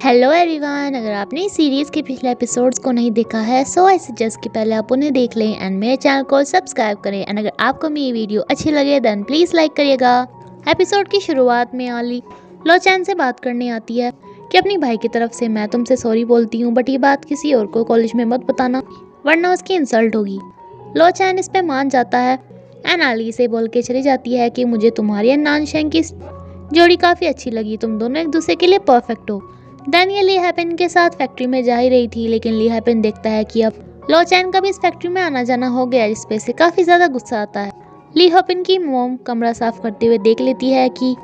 Hello everyone, अगर आपने इस सीरीज़ के पिछले एपिसोड्स को नहीं देखा है सो आई सजेस्ट कि पहले आप उन्हें देख लें एंड मेरे चैनल को सब्सक्राइब करें। एंड अगर आपको मेरी वीडियो अच्छी लगे देन प्लीज़ लाइक करिएगा। एपिसोड की शुरुआत में आली लो चैन से बात करने आती है कि अपनी भाई की तरफ से मैं तुमसे सॉरी बोलती हूँ, बट ये बात किसी और को कॉलेज में मत बताना वरना उसकी इंसल्ट होगी। लो चैन इस पर मान जाता है एंड आली से बोल के चली जाती है कि मुझे तुम्हारी और नानशेंग की जोड़ी काफ़ी अच्छी लगी, तुम दोनों एक दूसरे के लिए परफेक्ट हो। डैनियल ली हैपेन के साथ फैक्ट्री में जा ही रही थी, लेकिन ली हैपेन देखता है कि अब लो चैन का भी इस फैक्ट्री में आना जाना हो गया, जिस पे से काफ़ी ज़्यादा गुस्सा आता है। ली हैपेन की मोम कमरा साफ करते हुए देख लेती है कि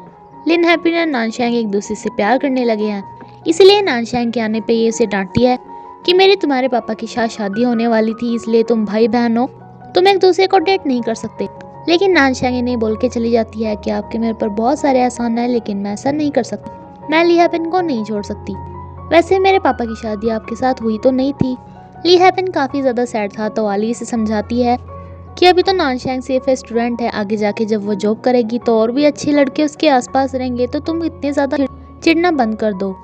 लिन हैपेन और नानशैंग एक दूसरे से प्यार करने लगे हैं, इसलिए नानशैंग के आने पे ये उसे डांटती है कि मेरी तुम्हारे पापा के साथ शादी होने वाली थी, इसलिए तुम भाई बहन हो, तुम एक दूसरे को डेट नहीं कर सकते। लेकिन नानशैंग इन्हें बोल के चली जाती है कि आपके मेरे पर बहुत सारे एहसान है, लेकिन मैं ऐसा नहीं कर सकती, मैं ली हैपेन को नहीं छोड़ सकती। वैसे मेरे पापा की शादी आपके साथ हुई तो नहीं थी। ली हैपेन काफ़ी ज़्यादा सैड था तो आली से समझाती है कि अभी तो नानशैंग सेफ स्टूडेंट है, आगे जाके जब वो जॉब करेगी तो और भी अच्छे लड़के उसके आसपास रहेंगे, तो तुम इतने ज़्यादा चिढ़ना बंद कर दो।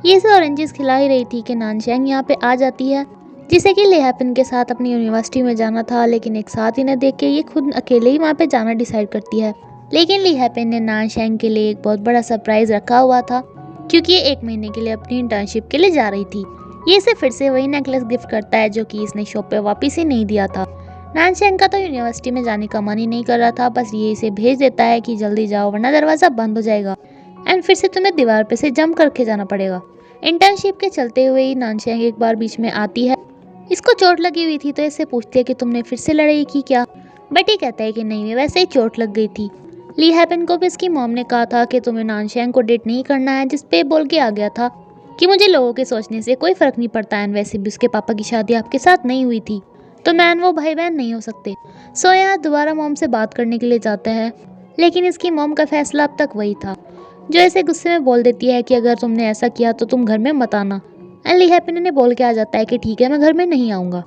ये से ऑरेंजेस खिला ही रही थी कि नानशैंग यहाँ पे आ जाती है, जिसे कि ली हैपेन के साथ अपनी यूनिवर्सिटी में जाना था, लेकिन एक साथ ही न देख के ये खुद अकेले ही वहाँ पे जाना डिसाइड करती है। लेकिन ली हैपेन ने नानशैंग के लिए एक बहुत बड़ा सरप्राइज रखा हुआ था, क्योंकि ये 1 महीने के लिए अपनी इंटर्नशिप के लिए जा रही थी। ये इसे फिर से वही नेकलेस गिफ्ट करता है जो कि इसने शॉप पे वापस ही नहीं दिया था। नानशैंग का तो यूनिवर्सिटी में जाने का मन ही नहीं कर रहा था, बस ये इसे भेज देता है कि जल्दी जाओ वरना दरवाज़ा बंद हो जाएगा एंड फिर से तुम्हें दीवार पे से जंप करके जाना पड़ेगा। इंटर्नशिप के चलते हुए ही नानशैंग एक बार बीच में आती है, इसको चोट लगी हुई थी तो इससे पूछती है कि तुमने फिर से लड़ाई की क्या, बट ये कहता है कि नहीं, वैसे ही चोट लग गई थी। ली हैपेन को भी इसकी मॉम ने कहा था कि तुम्हें नानशैंग को डेट नहीं करना है, जिस पे बोल के आ गया था कि मुझे लोगों के सोचने से कोई फर्क नहीं पड़ता है, वैसे भी उसके पापा की शादी आपके साथ नहीं हुई थी तो मैन वो भाई बहन नहीं हो सकते। सो यहाँ दोबारा मॉम से बात करने के लिए जाता है, लेकिन इसकी मॉम का फैसला अब तक वही था, जो इसे गुस्से में बोल देती है कि अगर तुमने ऐसा किया तो तुम घर में मत आना। एंड ली हैपेन ने बोल के आ जाता है कि ठीक है मैं घर में नहीं आऊँगा।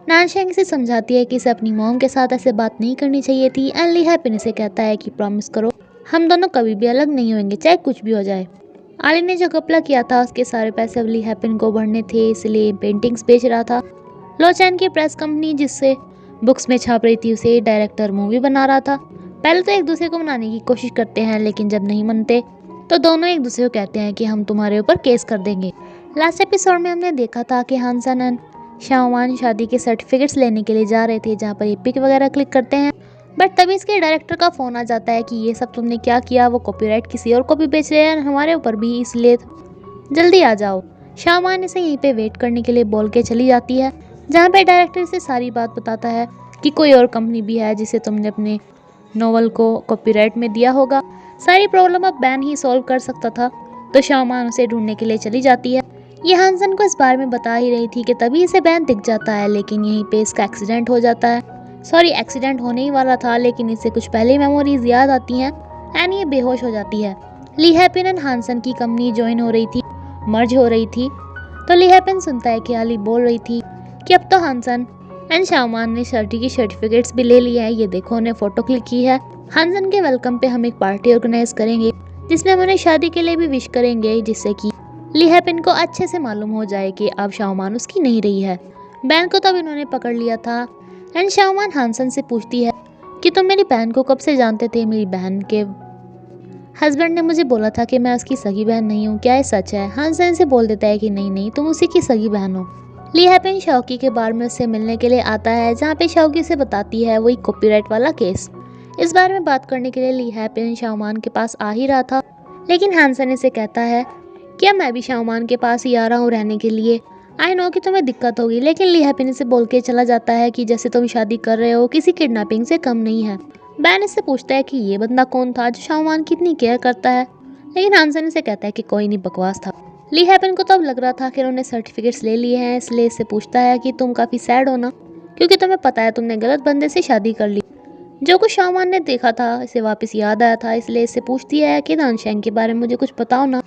नानशैंग से समझाती है कि इसे अपनी मॉम के साथ ऐसे बात नहीं करनी चाहिए थी एंड ली हैपेन से कहता है कि प्रॉमिस करो हम दोनों कभी भी अलग नहीं होंगे, चाहे कुछ भी हो जाए। आली ने जो घपला किया था उसके सारे पैसे अब ली हैपेन को भरने थे, इसलिए पेंटिंग्स बेच रहा था। लो चैन की प्रेस कंपनी जिससे बुक्स में छाप रही थी उसे डायरेक्टर मूवी बना रहा था। पहले तो एक दूसरे को मनाने की कोशिश करते हैं, लेकिन जब नहीं मनते तो दोनों एक दूसरे को कहते हैं कि हम तुम्हारे ऊपर केस कर देंगे। लास्ट एपिसोड में हमने देखा था कि हानसन एंड शाओमान शादी के सर्टिफिकेट्स लेने के लिए जा रहे थे, जहाँ पर ये पिक वगैरह क्लिक करते हैं, बट तभी इसके डायरेक्टर का फ़ोन आ जाता है कि ये सब तुमने क्या किया, वो कॉपीराइट किसी और को भी बेच रहे हैं हमारे ऊपर भी, इसलिए जल्दी आ जाओ। शाओमान इसे यहीं पे वेट करने के लिए बोल के चली जाती है, जहाँ पे डायरेक्टर से सारी बात बताता है कि कोई और कंपनी भी है जिसे तुमने अपने नोवेल को कॉपीराइट में दिया होगा, सारी प्रॉब्लम अब बैन ही सॉल्व कर सकता था। तो शाओमान उसे ढूंढने के लिए चली जाती है। ये हानसन को इस बारे में बता ही रही थी कि तभी इसे बैन दिख जाता है, लेकिन यहीं पे इसका एक्सीडेंट हो जाता है। एक्सीडेंट होने ही वाला था, लेकिन इससे कुछ पहले मेमोरीज याद आती हैं एंड ये बेहोश हो जाती है। ली हैपेन एंड हानसन की कंपनी ज्वाइन हो रही थी, मर्ज हो रही थी, तो ली हैपेन सुनता है कि आली बोल रही थी कि अब तो हानसन एंड शाओमान ने शादी की सर्टिफिकेट्स भी ले लिए हैं, ये देखो उन्हें फोटो क्लिक की है। हानसन के वेलकम पे हम एक पार्टी ऑर्गेनाइज करेंगे जिसमें हम उन्हें शादी के लिए भी विश करेंगे, जिससे कि ली हैपेन को अच्छे से मालूम हो जाए कि अब शाओमान उसकी नहीं रही है। बैन को तब इन्होंने पकड़ लिया था एंड शाओमान हानसन से पूछती है कि तुम मेरी बहन को कब से जानते थे, मेरी बहन के हस्बैंड ने मुझे बोला था कि मैं उसकी सगी बहन नहीं हूँ, क्या ये सच है? हानसन से बोल देता है कि नहीं नहीं, तुम उसी की सगी बहन हो। ली हैपेन शौकी के बारे में उससे मिलने के लिए आता है, जहाँ पे शौकी से बताती है वही कॉपीराइट वाला केस। इस बारे में बात करने के लिए ली हैपेन शाओमान के पास आ ही रहा था, लेकिन हानसन इसे कहता है कि अब मैं भी शाओमान के पास ही आ रहा हूँ रहने के लिए, आई नो कि तुम्हें दिक्कत होगी, लेकिन ली हैपेन इसे बोल के चला जाता है कि जैसे तुम शादी कर रहे हो किसी किडनैपिंग से कम नहीं है। बैन इससे पूछता है कि ये बंदा कौन था जो शाओमान की इतनी केयर करता है, लेकिन हानसन इसे कहता है कि कोई नहीं, बकवास था। ली हैपेन को तब लग रहा था कि उन्होंने सर्टिफिकेट्स ले लिए हैं, इसलिए इससे पूछता है कि तुम काफ़ी सैड हो ना, क्योंकि तुम्हें पता है तुमने गलत बंदे से शादी कर ली। जो कुछ शाओमान ने देखा था इसे वापस याद आया था, इसलिए इससे पूछती है कि नानशैंग के बारे में मुझे कुछ बताओ ना,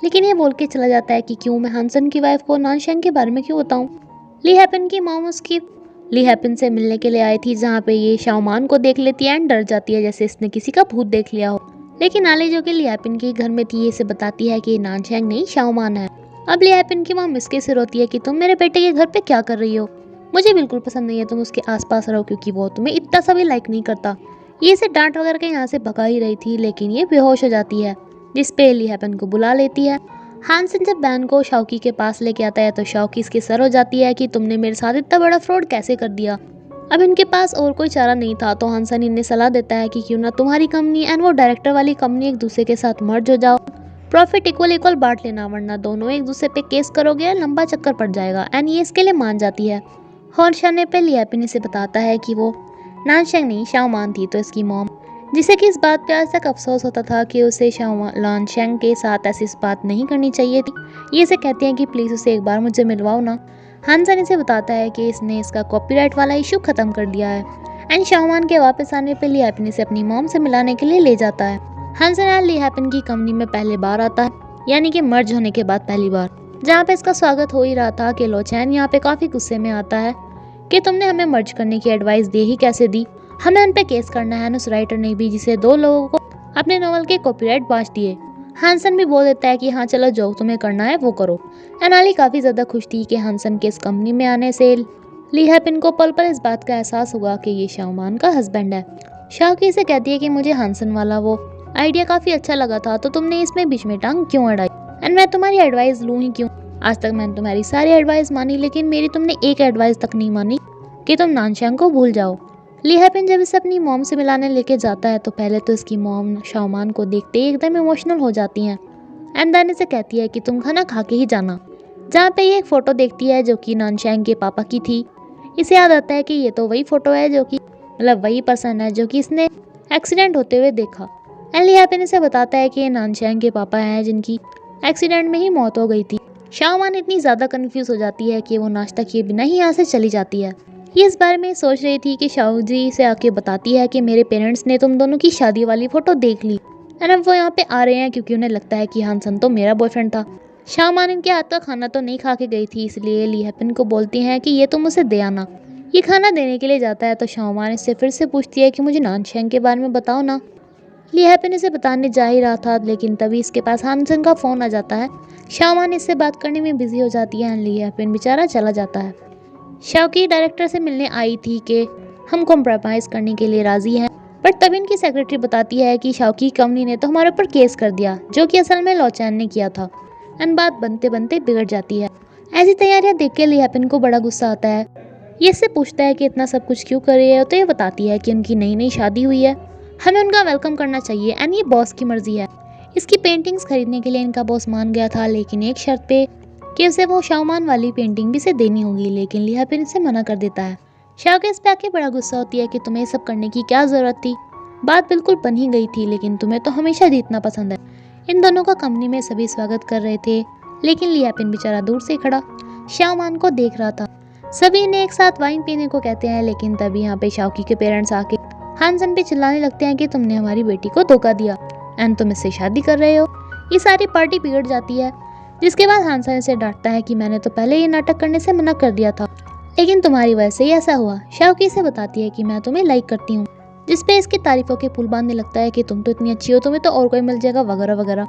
लेकिन ये बोल के चला जाता है कि क्यों, मैं हानसन की वाइफ को नानशैंग के बारे में क्यों बताऊं। ली हैपेन की मॉम उसकी ली हैपेन से मिलने के लिए आई थी, जहाँ पे ये शाओमान को देख लेती है एंड डर जाती है जैसे इसने किसी का भूत देख लिया हो। लेकिन आली जो कि ली हैपेन के घर में थी, इसे बताती है कि नानशैंग नहीं शाओमान है। अब ली हैपिन की मॉम इसके से रोती है कि तुम मेरे बेटे के घर पे क्या कर रही हो, मुझे बिल्कुल पसंद नहीं है तुम उसके आसपास रहो क्योंकि वो तुम्हें इतना सा भी लाइक नहीं करता। ये इसे डांट वगैरह के यहाँ से भगा ही रही थी, लेकिन ये बेहोश हो जाती है, जिसपे ली हैपन को बुला लेती है। हानसन जब बैन को शाओकी के पास लेके आता है तो शाओकी इसके सर हो जाती है कि तुमने मेरे साथ इतना बड़ा फ्रॉड कैसे कर दिया। अब इनके पास और कोई चारा नहीं था तो हानसन इन्हें सलाह देता है कि क्यों ना तुम्हारी कंपनी एंड वो डायरेक्टर वाली कंपनी एक दूसरे के साथ मर्ज हो जाओ, प्रॉफिट इक्वल इक्वल बांट लेना, वरना दोनों एक दूसरे पे केस करोगे लंबा चक्कर पड़ जाएगा। एंड ये इसके लिए मान जाती है। हॉर्शाने पे ली हैपिन इसे बताता है कि वो नानशेंग नहीं शाओमान थी, तो इसकी मॉम, जिसे कि इस बात पे आज तक अफसोस होता था कि उसे लानशेंग के साथ ऐसी बात नहीं करनी चाहिए थी, ये इसे कहती हैं कि प्लीज़ उसे एक बार मुझे मिलवाओ ना। हानसन इसे बताता है कि इसने इसका कॉपीराइट वाला इशू ख़त्म कर दिया है। एंड शाओमान के वापस आने पे ली हैपिन इसे अपनी मॉम से मिलाने के लिए ले जाता है। हानसन एंड ली हैपिन की कंपनी में पहले बार आता है, यानी कि मर्ज होने के बाद पहली बार, जहाँ पे इसका स्वागत हो ही रहा था कि लो चैन यहाँ पे काफ़ी गुस्से में आता है कि तुमने हमें मर्ज करने की एडवाइस दे ही कैसे दी, हमें उन पे केस करना है। उस राइटर ने भी जिसे 2 लोगों को अपने नॉवल के कॉपीराइट बांट दिए। हानसन भी बोल देता है कि हाँ चलो जो तुम्हें करना है वो करो। एनाली काफ़ी ज़्यादा खुश थी कि हानसन के इस कंपनी में आने से ली हैपिन को पल पल इस बात का एहसास हुआ कि ये शाओमान का हस्बैंड है। शाओकी से कहती है कि मुझे हानसन वाला वो आइडिया काफ़ी अच्छा लगा था, तो तुमने इसमें बीच में टांग क्यों अड़ाई, एंड मैं तुम्हारी एडवाइस लूँ ही क्यों। आज तक मैंने तुम्हारी सारी एडवाइस मानी, लेकिन मेरी तुमने एक एडवाइस तक नहीं मानी कि तुम नानशेंग को भूल जाओ। ली हैपिन जब इसे अपनी मॉम से मिलाने लेके जाता है तो पहले तो इसकी मॉम शाओमान को देखते ही एकदम इमोशनल हो जाती हैं। एंड देन इसे कहती है कि तुम खाना खा के ही जाना, जहाँ पे ये एक फ़ोटो देखती है जो कि नानशेंग के पापा की थी। इसे याद आता है कि ये तो वही फ़ोटो है जो कि वही पर्सन है जो कि इसने एक्सीडेंट होते हुए देखा। एंड ली हैपिन इसे बताता है कि ये नानशेंग के पापा हैं जिनकी एक्सीडेंट में ही मौत हो गई थी। शाओमान इतनी ज़्यादा कन्फ्यूज़ हो जाती है कि वो नाश्ता किए बिना ही यहाँ से चली जाती है। ये इस बारे में सोच रही थी कि शाओजी से आके बताती है कि मेरे पेरेंट्स ने तुम दोनों की शादी वाली फ़ोटो देख ली, एंड अब वो यहाँ पे आ रहे हैं क्योंकि उन्हें लगता है कि हानसन तो मेरा बॉयफ्रेंड था। शाओमान इनके हाथ का खाना तो नहीं खा के गई थी, इसलिए ली हैपिन को बोलती हैं कि ये तुम उसे दे आना। ये खाना देने के लिए जाता है तो शाओमान इससे फिर से पूछती है कि मुझे नानशेंग के बारे में बताओ ना। ली हैपिन इसे बताने जा ही रहा था, लेकिन तभी इसके पास हानसन का फ़ोन आ जाता है। शाओमान इससे बात करने में बिजी हो जाती है एंड ली हैपिन बेचारा चला जाता है। शाओकी डायरेक्टर से मिलने आई थी कि हम कॉम्प्रोमाइज़ करने के लिए राज़ी हैं, पर तभी इनकी सेक्रेटरी बताती है कि शाओकी कंपनी ने तो हमारे ऊपर केस कर दिया, जो कि असल में लो चैन ने किया था। एंड बात बनते बनते बिगड़ जाती है। ऐसी तैयारियां देख के ली हैपिन को बड़ा गुस्सा आता है। ये इससे पूछता है कि इतना सब कुछ क्यों कर रही है, तो ये बताती है कि उनकी नई नई शादी हुई है, हमें उनका वेलकम करना चाहिए एंड ये बॉस की मर्जी है। इसकी पेंटिंग्स खरीदने के लिए इनका बॉस मान गया था, लेकिन एक शर्त पे कि उसे वो शाओमान वाली पेंटिंग भी इसे देनी होगी, लेकिन ली हैपिन इसे मना कर देता है। शाओकी इस पे आके बड़ा गुस्सा होती है कि तुम्हें सब करने की क्या ज़रूरत थी, बात बिल्कुल बन ही गई थी, लेकिन तुम्हें तो हमेशा जीतना पसंद है। इन दोनों का कंपनी में सभी स्वागत कर रहे थे, लेकिन ली हैपिन बेचारा दूर से खड़ा शाओमान को देख रहा था। सभी इन्हें एक साथ वाइन पीने को कहते हैं, लेकिन तभी यहाँ पे शाओकी के पेरेंट्स आके हानसन पे चिल्लाने लगते हैं कि तुमने हमारी बेटी को धोखा दिया एंड तुम इससे शादी कर रहे हो। ये सारी पार्टी बिगड़ जाती है, जिसके बाद हानसन इसे डांटता है कि मैंने तो पहले ये नाटक करने से मना कर दिया था, लेकिन तुम्हारी वजह से ही ऐसा हुआ। शाओकी से बताती है कि मैं तुम्हें लाइक करती हूँ, जिसपे इसकी तारीफों के पुल बांधने लगता है कि तुम तो इतनी अच्छी हो, तुम्हें तो और कोई मिल जाएगा वगैरह वगैरह।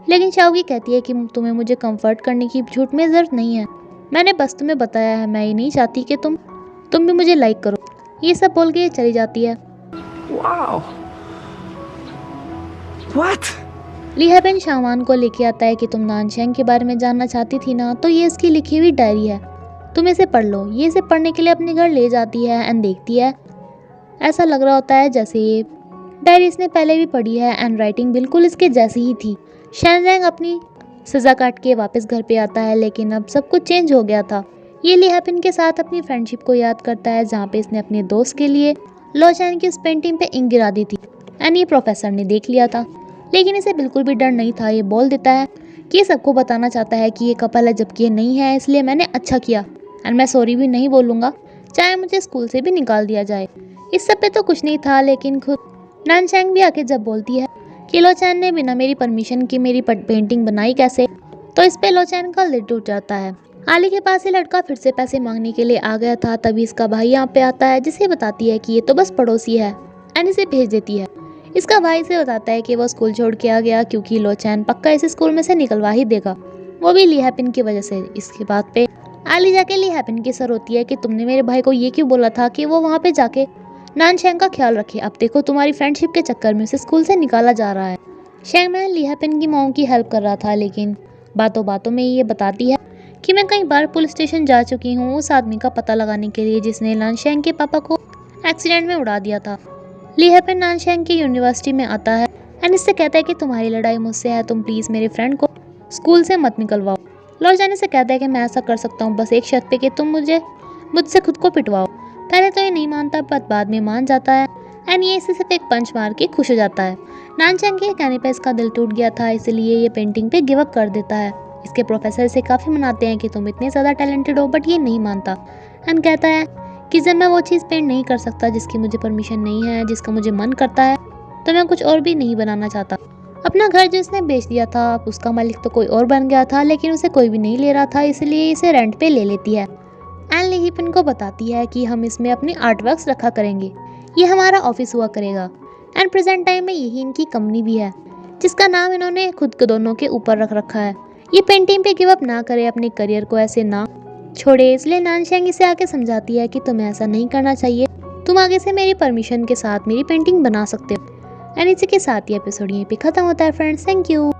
लेकिन शाओकी कहती है कि तुम्हें मुझे कंफर्ट करने की झूठ में ज़रूरत नहीं है, मैंने बस तुम्हें बताया है, मैं ये नहीं चाहती कि तुम भी मुझे लाइक करो। ये सब बोल के चली जाती है। Wow. What? ली हैपिन शाओमान को लेके आता है कि तुम नानशेंग के बारे में जानना चाहती थी ना, तो ये इसकी लिखी हुई डायरी है, तुम इसे पढ़ लो। ये इसे पढ़ने के लिए अपने घर ले जाती है एंड देखती है, ऐसा लग रहा होता है जैसे ये डायरी इसने पहले भी पढ़ी है एंड राइटिंग बिल्कुल इसके जैसी ही थी। शैनजैंग अपनी सज़ा काट के वापस घर पे आता है, लेकिन अब सब कुछ चेंज हो गया था। ये ली हैपिन के साथ अपनी फ्रेंडशिप को याद करता है, जहाँ पे इसने अपने दोस्त के लिए लो चैन की उस पेंटिंग पे इंक गिरा दी थी एंड ये प्रोफेसर ने देख लिया था, लेकिन इसे बिल्कुल भी डर नहीं था। ये बोल देता है कि ये सबको बताना चाहता है कि ये कपल है जबकि ये नहीं है, इसलिए मैंने अच्छा किया एंड मैं सॉरी भी नहीं बोलूँगा, चाहे मुझे स्कूल से भी निकाल दिया जाए। इस सब पे तो कुछ नहीं था, लेकिन खुद नानशेंग भी आके जब बोलती है कि लो चैन ने बिना मेरी परमिशन की मेरी पेंटिंग बनाई कैसे, तो इस पे लो चैन का दिल टूट जाता है। आली के पास ये लड़का फिर से पैसे मांगने के लिए आ गया था, तभी इसका भाई यहाँ पे आता है, जिसे बताती है कि ये तो बस पड़ोसी है एंड इसे भेज देती है। इसका भाई इसे बताता है कि वो स्कूल छोड़ के आ गया क्योंकि लो चैन पक्का इसे स्कूल में से निकलवा ही देगा, वो भी ली हैपिन की वजह से। इसके बाद पे आली जाके ली हैपिन की सर होती है कि तुमने मेरे भाई को ये क्यों बोला था कि वो वहाँ पे जाके नानशेंग का ख्याल रखे। अब देखो तुम्हारी फ्रेंडशिप के चक्कर में उसे स्कूल से निकाला जा रहा है। शेंगमैन ली हैपिन की मॉम की हेल्प कर रहा था, लेकिन बातों बातों में ये बताती है कि मैं कई बार पुलिस स्टेशन जा चुकी हूँ उस आदमी का पता लगाने के लिए जिसने नानशेंग के पापा को एक्सीडेंट में उड़ा दिया था। ली हैपिन नानशेंग की यूनिवर्सिटी में आता है एंड इससे कहता है कि तुम्हारी लड़ाई मुझसे है, तुम प्लीज़ मेरे फ्रेंड को स्कूल से मत निकलवाओ। लौट जाने से कहता है कि मैं ऐसा कर सकता हूँ बस एक शर्त पे कि तुम मुझसे खुद को पिटवाओ। पहले तो ये नहीं मानता पर बाद में मान जाता है एंड ये इसे सिर्फ एक पंच मार के खुश हो जाता है। नानशेंग के कहने पे इसका दिल टूट गया था, इसलिए ये पेंटिंग पे गिव अप कर देता है। इसके प्रोफेसर इसे काफ़ी मनाते हैं कि तुम इतने ज़्यादा टैलेंटेड हो, बट ये नहीं मानता एंड कहता है कि जब मैं वो चीज़ पेंट नहीं कर सकता जिसकी मुझे परमिशन नहीं है, जिसका मुझे मन करता है, तो मैं कुछ और भी नहीं बनाना चाहता। अपना घर जो इसने बेच दिया था, अब उसका मालिक तो कोई और बन गया था, लेकिन उसे कोई भी नहीं ले रहा था, इसलिए इसे रेंट पे ले लेती है। एंड ली हैपिन को बताती है कि हम इसमें अपनी आर्ट वर्क्स रखा करेंगे, ये हमारा ऑफिस हुआ करेगा। एंड प्रेजेंट टाइम में यही इनकी कंपनी भी है जिसका नाम इन्होंने खुद के दोनों के ऊपर रख रखा है। ये पेंटिंग पे गिव अप ना करे, अपने करियर को ऐसे ना छोड़े, इसलिए नानशेंग इसे आके समझाती है कि तुम्हें ऐसा नहीं करना चाहिए, तुम आगे से मेरी परमिशन के साथ मेरी पेंटिंग बना सकते हो। एंड इसी के साथ ये एपिसोड यहीं पे खत्म होता है फ्रेंड्स। Thank you.